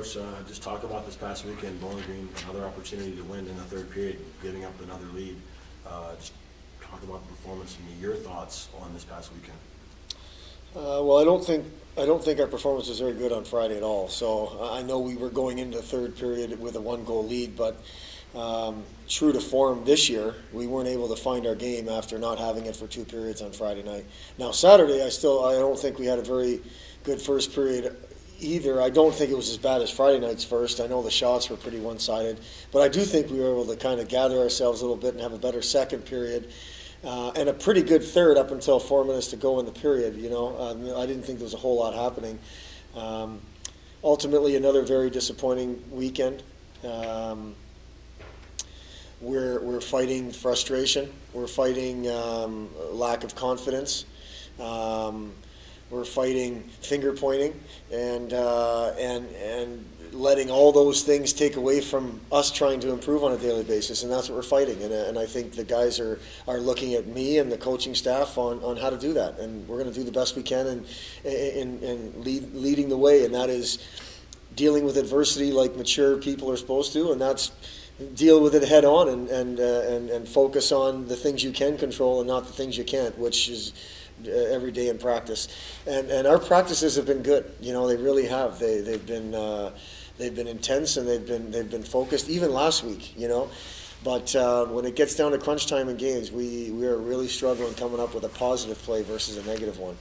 Coach, just talk about this past weekend, Bowling Green, another opportunity to win in the third period, giving up another lead. Just talk about the performance and your thoughts on this past weekend. Well, I don't think our performance was very good on Friday at all. So I know we were going into the third period with a 1-goal lead, but true to form this year, we weren't able to find our game after not having it for 2 periods on Friday night. Now Saturday, I don't think we had a very good first period either. I don't think it was as bad as Friday night's first. I know the shots were pretty one-sided, but I do think we were able to kind of gather ourselves a little bit and have a better second period. And a pretty good third up until 4 minutes to go in the period. I didn't think there was a whole lot happening. Ultimately, another very disappointing weekend. We're fighting frustration. We're fighting lack of confidence. We're fighting finger pointing and letting all those things take away from us trying to improve on a daily basis, and that's what we're fighting. And I think the guys are looking at me and the coaching staff on how to do that, and we're going to do the best we can in leading the way, and that is dealing with adversity like mature people are supposed to, and that's deal with it head on and focus on the things you can control and not the things you can't, which is every day in practice. And our practices have been good. They really have. They've been intense and they've been focused. Even last week, But when it gets down to crunch time in games, we are really struggling coming up with a positive play versus a negative one.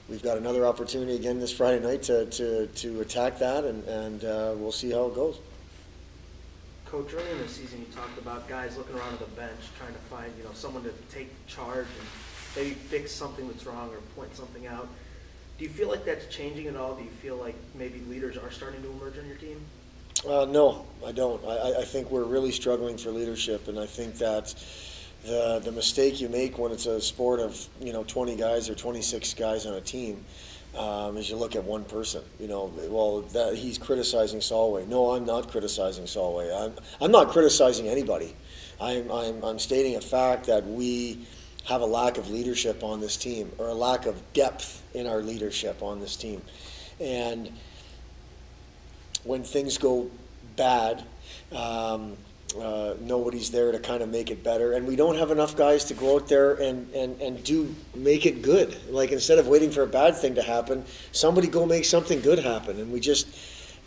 We've got another opportunity again this Friday night to attack that, and we'll see how it goes. Coach, early in the season, you talked about guys looking around at the bench, trying to find someone to take charge and maybe fix something that's wrong or point something out. Do you feel like that's changing at all? Do you feel like maybe leaders are starting to emerge on your team? No, I don't. I think we're really struggling for leadership, and I think that the mistake you make when it's a sport of 20 guys or 26 guys on a team is you look at one person. He's criticizing Solway. No, I'm not criticizing Solway. I'm not criticizing anybody. I'm stating a fact that we have a lack of leadership on this team, or a lack of depth in our leadership on this team. And when things go bad, nobody's there to kind of make it better, and we don't have enough guys to go out there and make it good. Like, instead of waiting for a bad thing to happen, somebody go make something good happen. And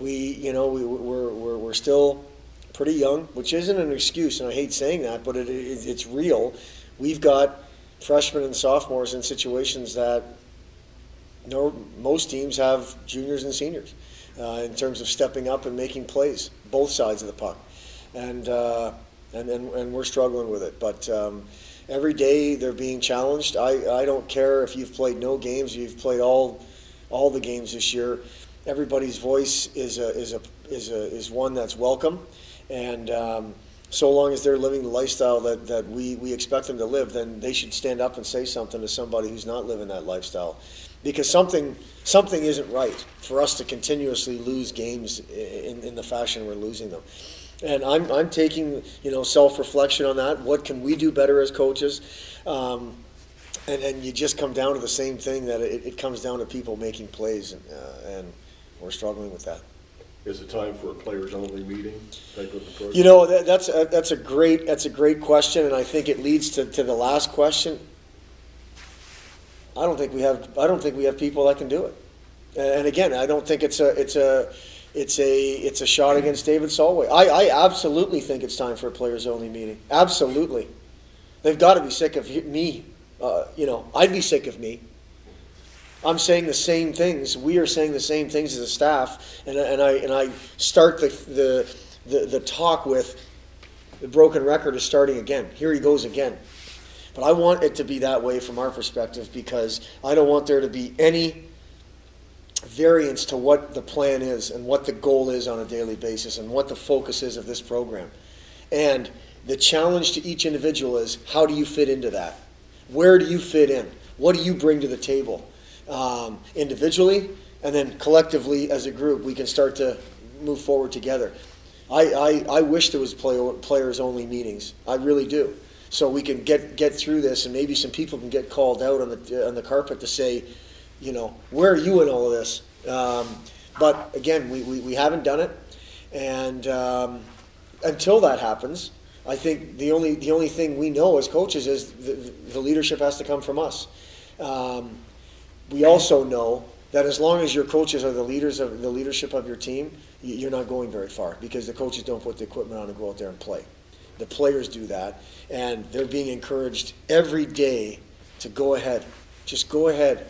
we're still pretty young, which isn't an excuse, and I hate saying that, but it's real. We've got freshmen and sophomores in situations that most teams have juniors and seniors in terms of stepping up and making plays, both sides of the puck. And we're struggling with it. But every day they're being challenged. I don't care if you've played no games, or you've played all the games this year. Everybody's voice is one that's welcome, and so long as they're living the lifestyle that we expect them to live, then they should stand up and say something to somebody who's not living that lifestyle. Because something isn't right for us to continuously lose games in the fashion we're losing them. And I'm taking self-reflection on that. What can we do better as coaches? And you just come down to the same thing, that it comes down to people making plays, and we're struggling with that. Is it time for a players-only meeting? That's a great question, and I think it leads to the last question. I don't think we have people that can do it. And again, I don't think it's a shot against David Solway. I absolutely think it's time for a players-only meeting. Absolutely, they've got to be sick of me. I'd be sick of me. I'm saying the same things. We are saying the same things as a staff, and I start the talk with the broken record is starting again. Here he goes again. But I want it to be that way from our perspective, because I don't want there to be any variance to what the plan is and what the goal is on a daily basis and what the focus is of this program. And the challenge to each individual is, how do you fit into that? Where do you fit in? What do you bring to the table? Individually, and then collectively as a group, we can start to move forward together. I wish there was players-only meetings. I really do. So we can get through this, and maybe some people can get called out on the carpet to say, where are you in all of this? But again, we haven't done it, and until that happens, I think the only thing we know as coaches is the leadership has to come from us. We also know that as long as your coaches are the leaders of the leadership of your team, you're not going very far, because the coaches don't put the equipment on and go out there and play. The players do that, and they're being encouraged every day to go ahead. Just go ahead.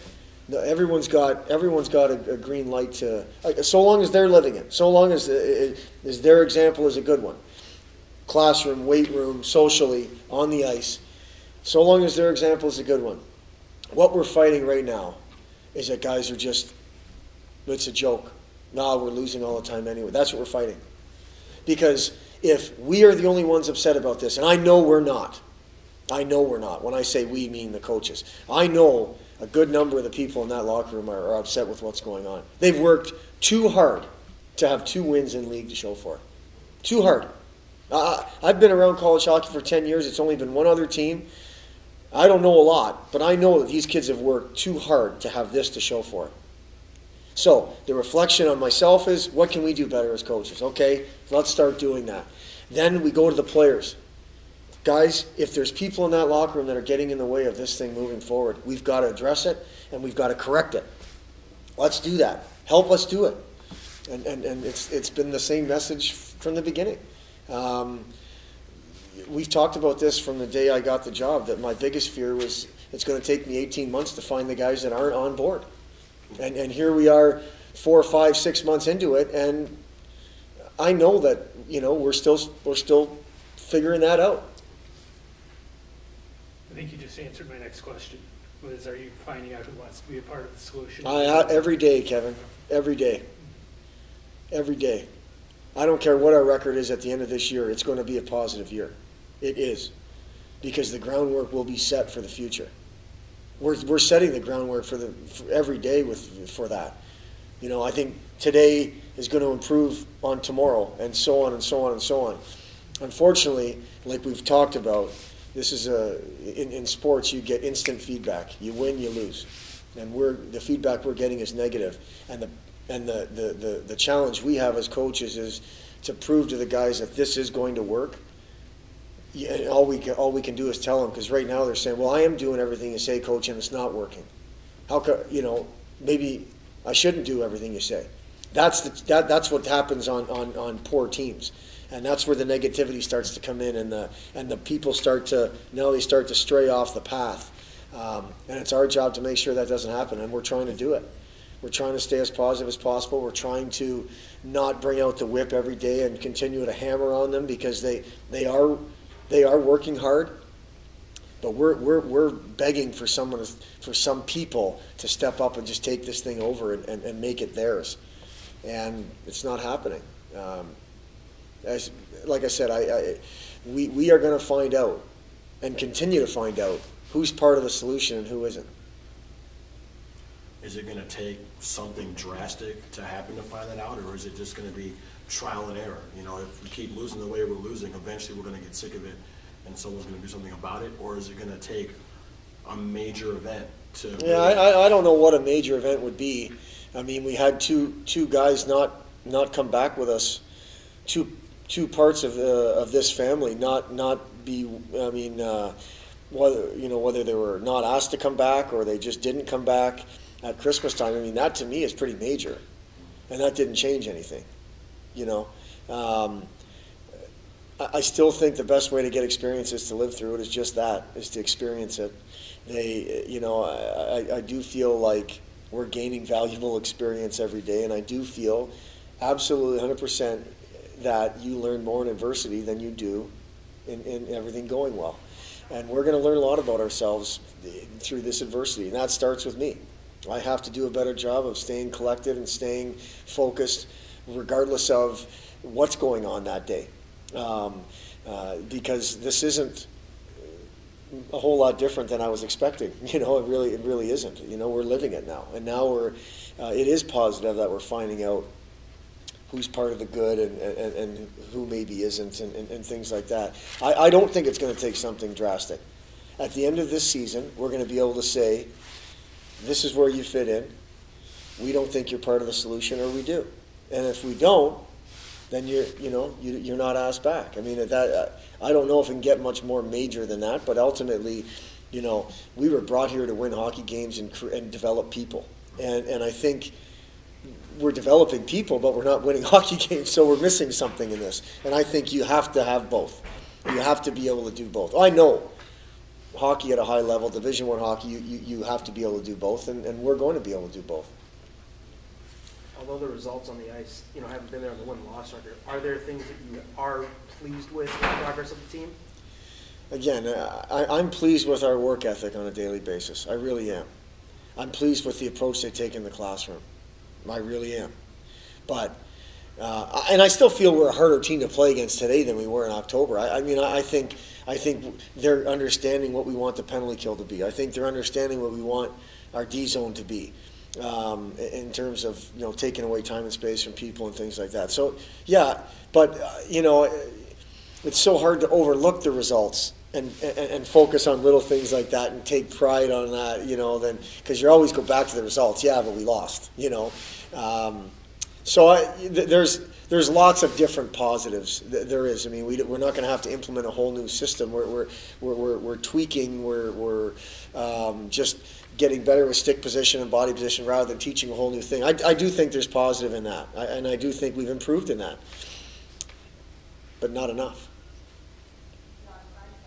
No, everyone's got a green light to, so long as they're living it, so long as their example is a good one. Classroom, weight room, socially, on the ice, so long as their example is a good one. What we're fighting right now is that guys are just, it's a joke. Nah, we're losing all the time anyway. That's what we're fighting. Because if we are the only ones upset about this, and I know we're not. When I say we, mean the coaches. I know a good number of the people in that locker room are upset with what's going on. They've worked too hard to have 2 wins in league to show for it. Too hard. I've been around college hockey for 10 years. It's only been one other team. I don't know a lot, but I know that these kids have worked too hard to have this to show for it. So the reflection on myself is, what can we do better as coaches? Okay, let's start doing that. Then we go to the players. Guys, if there's people in that locker room that are getting in the way of this thing moving forward, we've got to address it and we've got to correct it. Let's do that. Help us do it. And it's been the same message from the beginning. We've talked about this from the day I got the job, that my biggest fear was it's going to take me 18 months to find the guys that aren't on board. And here we are 4, 5, 6 months into it, and I know that, we're still figuring that out. I think you just answered my next question. Are you finding out who wants to be a part of the solution? Every day, Kevin. Every day. Every day. I don't care what our record is at the end of this year. It's going to be a positive year. It is. Because the groundwork will be set for the future. We're setting the groundwork for every day for that. I think today is going to improve on tomorrow, and so on and so on and so on. Unfortunately, like we've talked about, this is in sports, you get instant feedback. You win, you lose, and the feedback we're getting is negative. And the challenge we have as coaches is to prove to the guys that this is going to work. And all we can do is tell them, because right now they're saying, well, I am doing everything you say, coach, and it's not working. How come, maybe I shouldn't do everything you say. That's what happens on poor teams. And that's where the negativity starts to come in, and the people start to stray off the path. And it's our job to make sure that doesn't happen, and we're trying to do it. We're trying to stay as positive as possible. We're trying to not bring out the whip every day and continue to hammer on them, because they are working hard, but we're begging for some people to step up and just take this thing over and make it theirs, and it's not happening. Like I said, we are going to find out and continue to find out who's part of the solution and who isn't. Is it going to take something drastic to happen to find that out, or is it just going to be trial and error? If we keep losing the way we're losing, eventually we're going to get sick of it and someone's going to do something about it, or is it going to take a major event to... Yeah, I don't know what a major event would be. I mean, we had two guys not come back with us, two parts of this family not be, I mean, whether they were not asked to come back or they just didn't come back at Christmas time. I mean, that to me is pretty major, and that didn't change anything. I still think the best way to get experience is to live through it. Is just that, is to experience it. I do feel like we're gaining valuable experience every day, and I do feel absolutely 100% that you learn more in adversity than you do in everything going well. And we're going to learn a lot about ourselves through this adversity, and that starts with me. I have to do a better job of staying collected and staying focused regardless of what's going on that day. Because this isn't a whole lot different than I was expecting. It really isn't. We're living it now. And now it is positive that we're finding out who's part of the good and who maybe isn't, and things like that. I don't think it's going to take something drastic. At the end of this season, we're going to be able to say, this is where you fit in. we don't think you're part of the solution, or we do. And if we don't, then you're not asked back. I mean, I don't know if it can get much more major than that, but ultimately, we were brought here to win hockey games and develop people. And I think we're developing people, but we're not winning hockey games, so we're missing something in this. And I think you have to have both. You have to be able to do both. I know hockey at a high level, Division I hockey, you have to be able to do both, and we're going to be able to do both. Although the results on the ice, haven't been there on the win-loss record, are there things that you are pleased with in the progress of the team? Again, I'm pleased with our work ethic on a daily basis. I really am. I'm pleased with the approach they take in the classroom. I really am. But, and I still feel we're a harder team to play against today than we were in October. I think they're understanding what we want the penalty kill to be. I think they're understanding what we want our D zone to be. In terms of taking away time and space from people and things like that. So yeah, but it's so hard to overlook the results and focus on little things like that and take pride on that. Then because you always go back to the results. Yeah, but we lost. So there's lots of different positives. There is. I mean, we're not going to have to implement a whole new system. We're tweaking. We're just getting better with stick position and body position rather than teaching a whole new thing. I do think there's positive in that, and I do think we've improved in that, but not enough.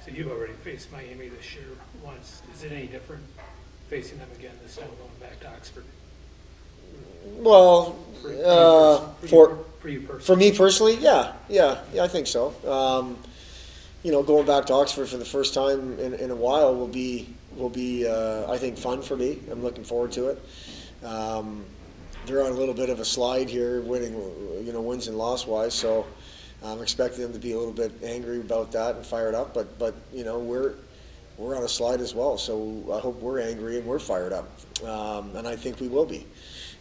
So you've already faced Miami this year once. Is it any different facing them again this time, going back to Oxford? Well, for me personally, yeah, I think so. Going back to Oxford for the first time in a while will be I think fun for me. I'm looking forward to it. They're on a little bit of a slide here, winning wins and loss wise, so I'm expecting them to be a little bit angry about that and fired up. But we're on a slide as well, so I hope we're angry and we're fired up, and I think we will be.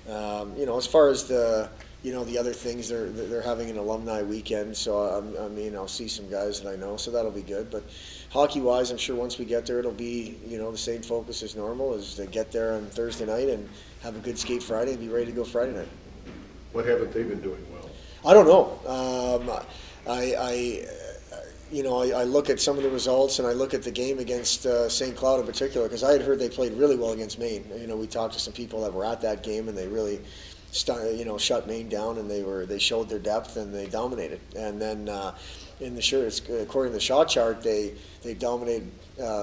As far as the other things, they're having an alumni weekend, so I'll see some guys that I know, so that'll be good. But hockey-wise, I'm sure once we get there, it'll be the same focus as normal, is to get there on Thursday night and have a good skate Friday and be ready to go Friday night. What haven't they been doing well? I don't know. I look at some of the results, and I look at the game against St. Cloud in particular, because I had heard they played really well against Maine. We talked to some people that were at that game, and they really shut Maine down, and they showed their depth and they dominated. And then according to the shot chart, they dominated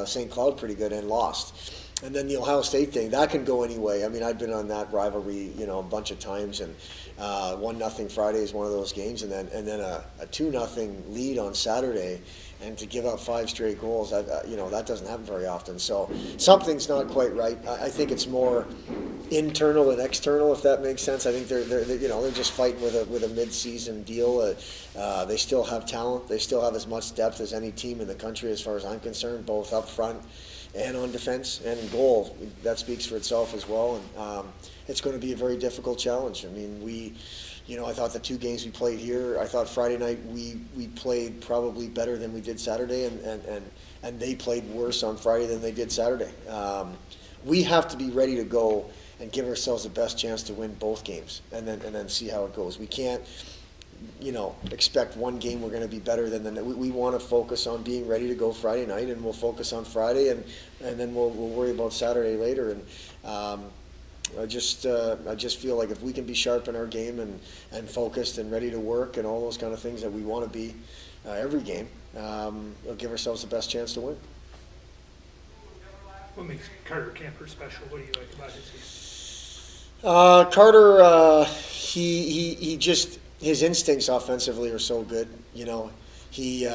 St. Cloud pretty good and lost. And then the Ohio State thing, that can go any way. I mean, I've been on that rivalry, a bunch of times, and 1-0 Friday is one of those games, and then a 2-0 lead on Saturday, and to give up 5 straight goals, that doesn't happen very often. So something's not quite right. I think it's more internal and external, if that makes sense. I think they're just fighting with a mid-season deal. They still have talent. They still have as much depth as any team in the country, as far as I'm concerned, both up front and on defense and in goal. That speaks for itself as well. And it's going to be a very difficult challenge. I mean, I thought the 2 games we played here, I thought Friday night we played probably better than we did Saturday, and they played worse on Friday than they did Saturday. We have to be ready to go and give ourselves the best chance to win both games, and then see how it goes. We can't expect one game we're going to be better than the next. We want to focus on being ready to go Friday night, and we'll focus on Friday, and then we'll worry about Saturday later. And I just feel like if we can be sharp in our game and focused and ready to work and all those kind of things that we want to be every game, we'll give ourselves the best chance to win. What makes Carter Camper special? What do you like about his game? Carter, he just, his instincts offensively are so good. He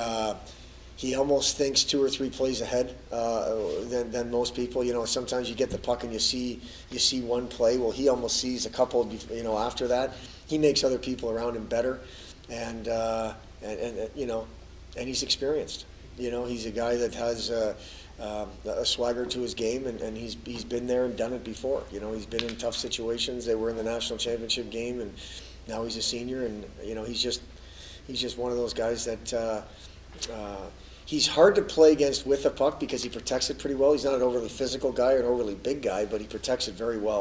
almost thinks 2 or 3 plays ahead than most people. Sometimes you get the puck and you see one play. Well, he almost sees a couple. After that, he makes other people around him better, and he's experienced. He's a guy that has a swagger to his game, and he's been there and done it before. He's been in tough situations. They were in the national championship game, and now he's a senior, and he's just one of those guys that he's hard to play against with a puck because he protects it pretty well. He's not an overly physical guy or an overly big guy, but he protects it very well.